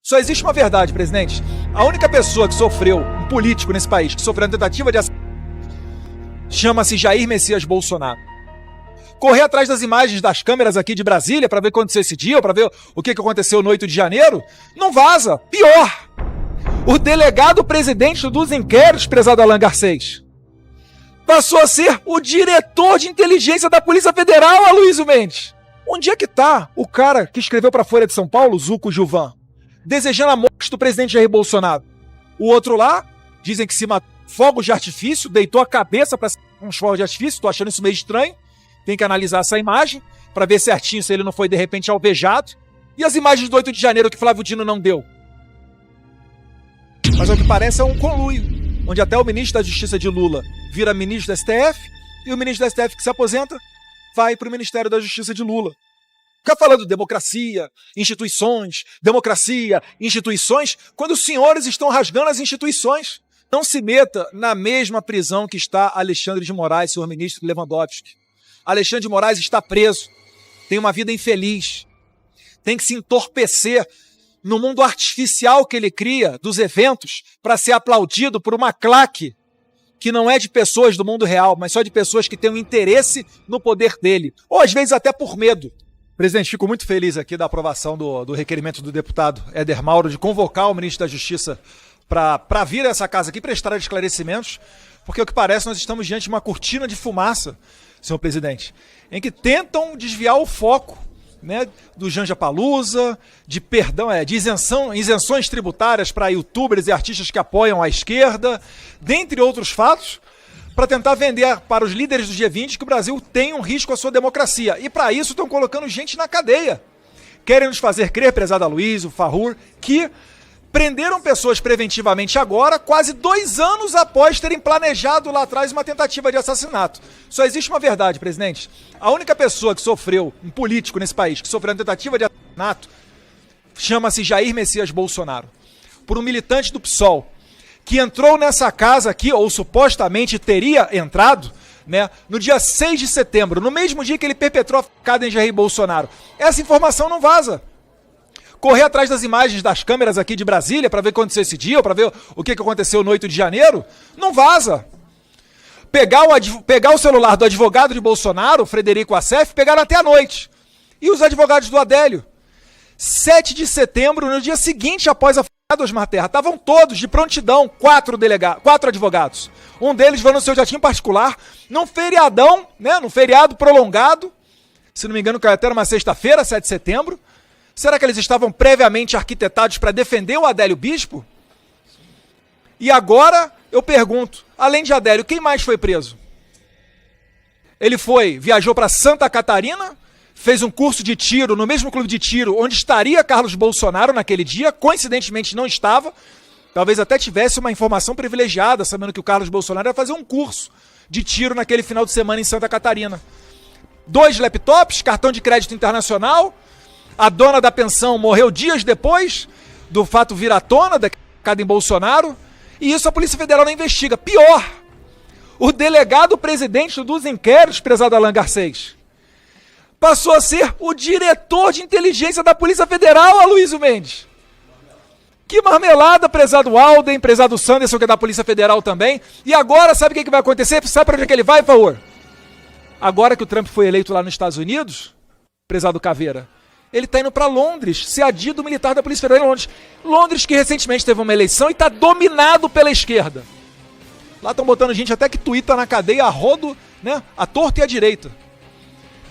Só existe uma verdade, presidente. A única pessoa que sofreu, um político nesse país, que sofreu uma tentativa de assassinato, chama-se Jair Messias Bolsonaro. Correr atrás das imagens das câmeras aqui de Brasília para ver o que aconteceu esse dia, ou para ver o que aconteceu no 8 de janeiro, não vaza. Pior! O delegado presidente dos inquéritos, prezado Alan Garcês, passou a ser o diretor de inteligência da Polícia Federal, Aloysio Mendes. Onde é que tá o cara que escreveu para a Folha de São Paulo, Zuco Gilvan, desejando a morte do presidente Jair Bolsonaro? O outro lá, dizem que se matou, fogos de artifício, deitou a cabeça para uns fogos de artifício, tô achando isso meio estranho. Tem que analisar essa imagem para ver certinho se ele não foi de repente alvejado. E as imagens do 8 de janeiro que Flávio Dino não deu? Mas ao que parece é um conluio, onde até o ministro da Justiça de Lula vira ministro da STF e o ministro da STF que se aposenta vai para o Ministério da Justiça de Lula. Fica falando democracia, instituições, quando os senhores estão rasgando as instituições. Não se meta na mesma prisão que está Alexandre de Moraes, senhor ministro Lewandowski. Alexandre de Moraes está preso, tem uma vida infeliz, tem que se entorpecer no mundo artificial que ele cria dos eventos para ser aplaudido por uma claque que não é de pessoas do mundo real, mas só de pessoas que têm um interesse no poder dele, ou às vezes até por medo. Presidente, fico muito feliz aqui da aprovação do requerimento do deputado Éder Mauro de convocar o ministro da Justiça para vir a essa casa aqui prestar esclarecimentos, porque o que parece nós estamos diante de uma cortina de fumaça, senhor presidente, em que tentam desviar o foco, né, do Janja Palusa, de isenções tributárias para youtubers e artistas que apoiam a esquerda, dentre outros fatos, para tentar vender para os líderes do G20 que o Brasil tem um risco à sua democracia. E para isso estão colocando gente na cadeia. Querem nos fazer crer, prezado Aloysio, Farrur, que prenderam pessoas preventivamente agora, quase 2 anos após terem planejado lá atrás uma tentativa de assassinato. Só existe uma verdade, presidente. A única pessoa que sofreu, um político nesse país, que sofreu uma tentativa de assassinato, chama-se Jair Messias Bolsonaro, por um militante do PSOL, que entrou nessa casa aqui, ou supostamente teria entrado, né, no dia 6 de setembro, no mesmo dia que ele perpetrou a facada em Jair Bolsonaro. Essa informação não vaza. Correr atrás das imagens das câmeras aqui de Brasília para ver o que aconteceu esse dia, ou para ver o que aconteceu no 8 de janeiro, não vaza. Pegar o celular do advogado de Bolsonaro, Frederico Assef, pegaram até a noite. E os advogados do Adélio? 7 de setembro, no dia seguinte após a facada, Osmar Terra, estavam todos de prontidão, 4 advogados. Um deles foi no seu jatinho particular, num feriadão, né, num feriado prolongado, se não me engano, caiu até numa sexta-feira, 7 de setembro. Será que eles estavam previamente arquitetados para defender o Adélio Bispo? E agora, eu pergunto, além de Adélio, quem mais foi preso? Ele viajou para Santa Catarina, fez um curso de tiro no mesmo clube de tiro onde estaria Carlos Bolsonaro naquele dia, coincidentemente não estava, talvez até tivesse uma informação privilegiada, sabendo que o Carlos Bolsonaro ia fazer um curso de tiro naquele final de semana em Santa Catarina. 2 laptops, cartão de crédito internacional. A dona da pensão morreu dias depois do fato vir à tona, da facada em Bolsonaro, e isso a Polícia Federal não investiga. Pior, o delegado presidente dos inquéritos, prezado Alan Garcês, passou a ser o diretor de inteligência da Polícia Federal, Aloysio Mendes. Que marmelada, prezado Alden, prezado Sanderson, que é da Polícia Federal também. E agora, sabe o que vai acontecer? Sabe para onde é que ele vai, por favor? Agora que o Trump foi eleito lá nos Estados Unidos, prezado Caveira, ele está indo para Londres, ser adido militar da Polícia Federal em Londres. Londres que recentemente teve uma eleição e está dominado pela esquerda. Lá estão botando gente até que tuita na cadeia a rodo, né, a torta e a direita.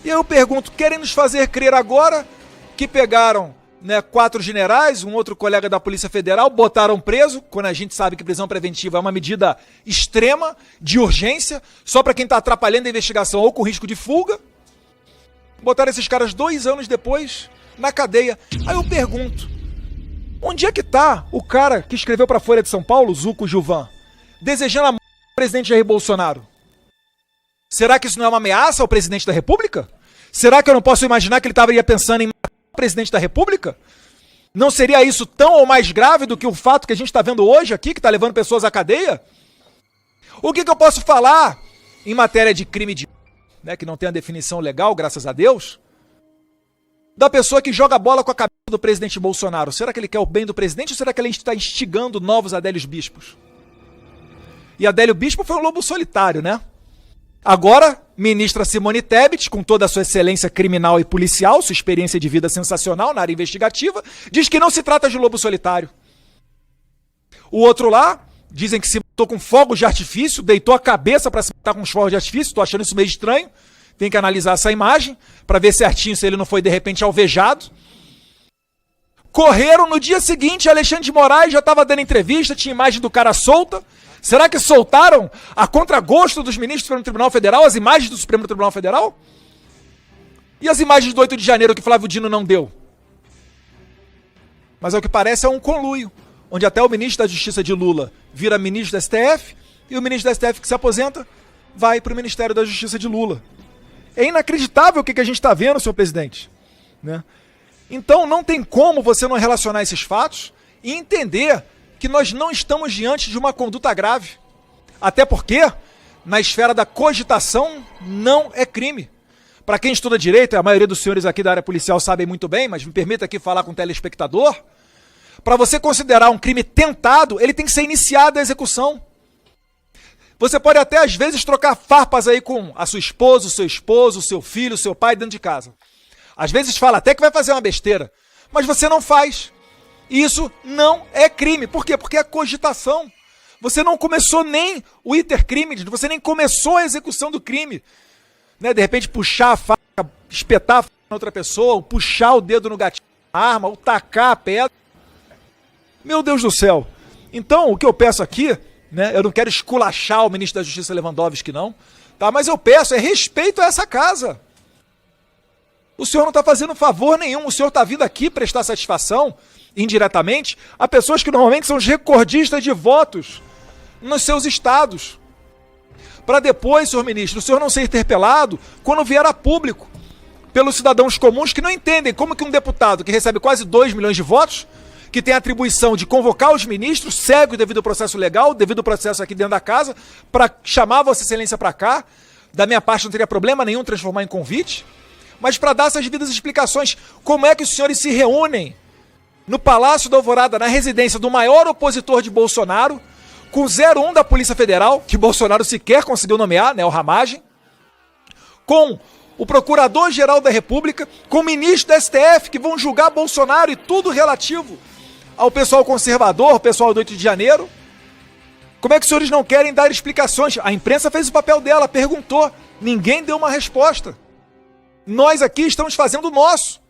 E eu pergunto, querem nos fazer crer agora que pegaram, né, 4 generais, um outro colega da Polícia Federal, botaram preso, quando a gente sabe que prisão preventiva é uma medida extrema, de urgência, só para quem está atrapalhando a investigação ou com risco de fuga. Botaram esses caras 2 anos depois na cadeia. Aí eu pergunto, onde é que tá o cara que escreveu para a Folha de São Paulo, Zuco Gilvan, desejando a morte do presidente Jair Bolsonaro? Será que isso não é uma ameaça ao presidente da República? Será que eu não posso imaginar que ele estaria pensando em matar o presidente da República? Não seria isso tão ou mais grave do que o fato que a gente está vendo hoje aqui, que está levando pessoas à cadeia? O que eu posso falar em matéria de crime de... né, que não tem a definição legal, graças a Deus, da pessoa que joga bola com a cabeça do presidente Bolsonaro? Será que ele quer o bem do presidente ou será que ele está instigando novos Adélios Bispos? E Adélio Bispo foi um lobo solitário, né? Agora, ministra Simone Tebet, com toda a sua excelência criminal e policial, sua experiência de vida sensacional na área investigativa, diz que não se trata de lobo solitário. O outro lá, dizem que se matou com fogos de artifício, deitou a cabeça para se matar com os fogos de artifício, estou achando isso meio estranho, tem que analisar essa imagem, para ver certinho se ele não foi de repente alvejado. Correram no dia seguinte, Alexandre de Moraes já estava dando entrevista, tinha imagem do cara solta. Será que soltaram a contragosto dos ministros do Supremo Tribunal Federal, as imagens do Supremo Tribunal Federal? E as imagens do 8 de janeiro que Flávio Dino não deu? Mas ao que parece é um conluio, onde até o ministro da Justiça de Lula vira ministro da STF e o ministro da STF que se aposenta vai para o Ministério da Justiça de Lula. É inacreditável o que a gente está vendo, senhor presidente, né? Então não tem como você não relacionar esses fatos e entender que nós não estamos diante de uma conduta grave. Até porque, na esfera da cogitação, não é crime. Para quem estuda direito, a maioria dos senhores aqui da área policial sabem muito bem, mas me permita aqui falar com o telespectador, para você considerar um crime tentado, ele tem que ser iniciada a execução. Você pode até, às vezes, trocar farpas aí com a sua esposa, o seu filho, o seu pai dentro de casa. Às vezes fala até que vai fazer uma besteira, mas você não faz. Isso não é crime. Por quê? Porque é cogitação. Você não começou nem o iter crime, você nem começou a execução do crime. Né? De repente puxar a faca, espetar a faca na outra pessoa, ou puxar o dedo no gatilho da arma, ou tacar a pedra. Meu Deus do céu. Então, o que eu peço aqui, né, eu não quero esculachar o ministro da Justiça Lewandowski, não, tá? Mas eu peço respeito a essa casa. O senhor não está fazendo favor nenhum, o senhor está vindo aqui prestar satisfação, indiretamente, a pessoas que normalmente são os recordistas de votos nos seus estados. Para depois, senhor ministro, o senhor não ser interpelado quando vier a público pelos cidadãos comuns que não entendem como que um deputado que recebe quase 2 milhões de votos, que tem a atribuição de convocar os ministros, segue o devido processo legal, devido processo aqui dentro da casa, para chamar Vossa Excelência para cá. Da minha parte não teria problema nenhum transformar em convite, mas para dar essas devidas explicações, como é que os senhores se reúnem no Palácio da Alvorada, na residência do maior opositor de Bolsonaro, com o 01 da Polícia Federal, que Bolsonaro sequer conseguiu nomear, né, o Ramagem, com o Procurador-Geral da República, com o ministro da STF, que vão julgar Bolsonaro e tudo relativo ao pessoal conservador, pessoal do 8 de janeiro. Como é que os senhores não querem dar explicações? A imprensa fez o papel dela, perguntou, ninguém deu uma resposta. Nós aqui estamos fazendo o nosso.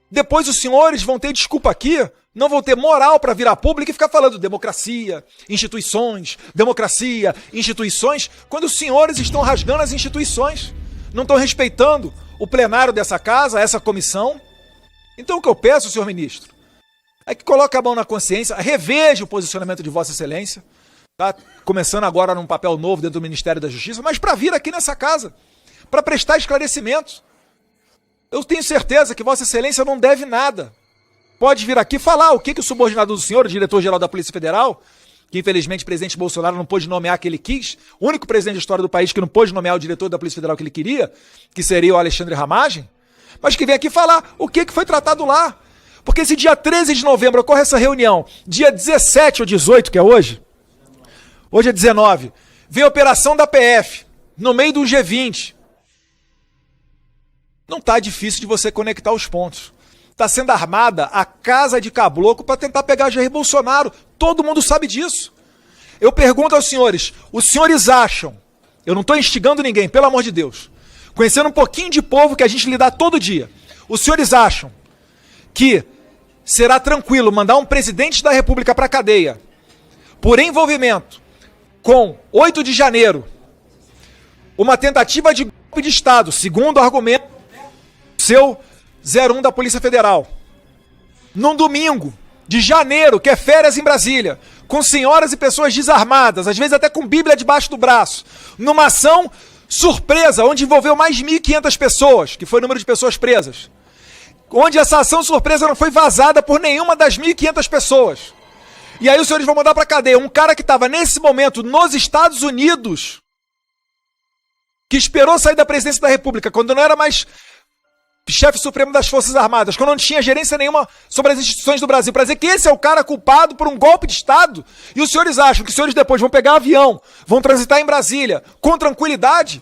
Depois os senhores vão ter desculpa aqui, não vão ter moral para vir a público e ficar falando democracia, instituições, quando os senhores estão rasgando as instituições, não estão respeitando o plenário dessa casa, essa comissão. Então o que eu peço, senhor ministro, é que coloque a mão na consciência, reveja o posicionamento de Vossa Excelência, tá? Começando agora num papel novo dentro do Ministério da Justiça, mas para vir aqui nessa casa, para prestar esclarecimentos. Eu tenho certeza que Vossa Excelência não deve nada. Pode vir aqui falar o que o subordinado do senhor, o diretor-geral da Polícia Federal, que infelizmente o presidente Bolsonaro não pôde nomear que ele quis, o único presidente da história do país que não pôde nomear o diretor da Polícia Federal que ele queria, que seria o Alexandre Ramagem, mas que vem aqui falar o que foi tratado lá. Porque esse dia 13 de novembro ocorre essa reunião, dia 17 ou 18, que é hoje é 19, vem a operação da PF, no meio do G20. Não está difícil de você conectar os pontos. Está sendo armada a casa de caboclo para tentar pegar Jair Bolsonaro. Todo mundo sabe disso. Eu pergunto aos senhores, os senhores acham, eu não estou instigando ninguém, pelo amor de Deus, conhecendo um pouquinho de povo que a gente lida todo dia, os senhores acham que será tranquilo mandar um presidente da República para a cadeia por envolvimento com 8 de janeiro, uma tentativa de golpe de Estado, segundo o argumento seu 01 da Polícia Federal, num domingo de janeiro, que é férias em Brasília, com senhoras e pessoas desarmadas, às vezes até com Bíblia debaixo do braço, numa ação surpresa, onde envolveu mais de 1.500 pessoas, que foi o número de pessoas presas, onde essa ação surpresa não foi vazada por nenhuma das 1.500 pessoas. E aí os senhores vão mandar para a cadeia um cara que estava nesse momento nos Estados Unidos, que esperou sair da presidência da República, quando não era mais chefe supremo das Forças Armadas, quando não tinha gerência nenhuma sobre as instituições do Brasil, para dizer que esse é o cara culpado por um golpe de Estado, e os senhores acham que os senhores depois vão pegar avião, vão transitar em Brasília com tranquilidade?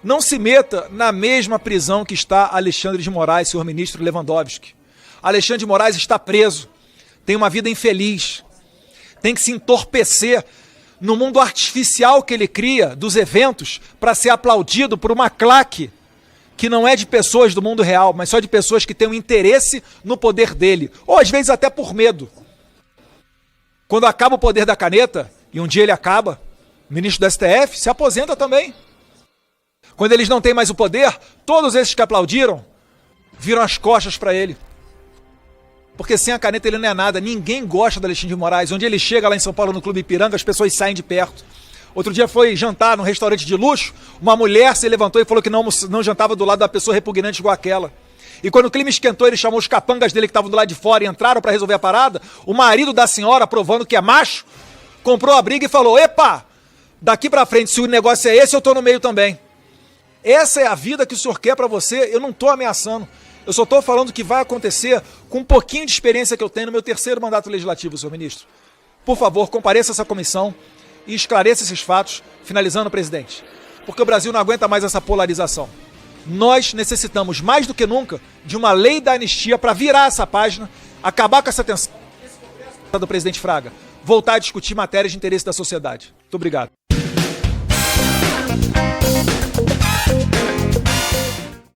Não se meta na mesma prisão que está Alexandre de Moraes, senhor ministro Lewandowski. Alexandre de Moraes está preso, tem uma vida infeliz, tem que se entorpecer no mundo artificial que ele cria dos eventos para ser aplaudido por uma claque que não é de pessoas do mundo real, mas só de pessoas que têm um interesse no poder dele, ou às vezes até por medo. Quando acaba o poder da caneta, e um dia ele acaba, o ministro do STF se aposenta também. Quando eles não têm mais o poder, todos esses que aplaudiram viram as costas para ele. Porque sem a caneta ele não é nada. Ninguém gosta do Alexandre de Moraes. Onde ele chega lá em São Paulo, no Clube Ipiranga, as pessoas saem de perto. Outro dia foi jantar num restaurante de luxo, uma mulher se levantou e falou que não jantava do lado da pessoa repugnante igual aquela. E quando o clima esquentou, ele chamou os capangas dele que estavam do lado de fora e entraram para resolver a parada. O marido da senhora, provando que é macho, comprou a briga e falou: epa, daqui para frente, se o negócio é esse, eu tô no meio também. Essa é a vida que o senhor quer para você? Eu não tô ameaçando. Eu só estou falando que vai acontecer com um pouquinho de experiência que eu tenho no meu terceiro mandato legislativo, senhor ministro. Por favor, compareça a essa comissão e esclareça esses fatos, finalizando, presidente. Porque o Brasil não aguenta mais essa polarização. Nós necessitamos, mais do que nunca, de uma lei da anistia para virar essa página, acabar com essa tensão do presidente Fraga, voltar a discutir matérias de interesse da sociedade. Muito obrigado.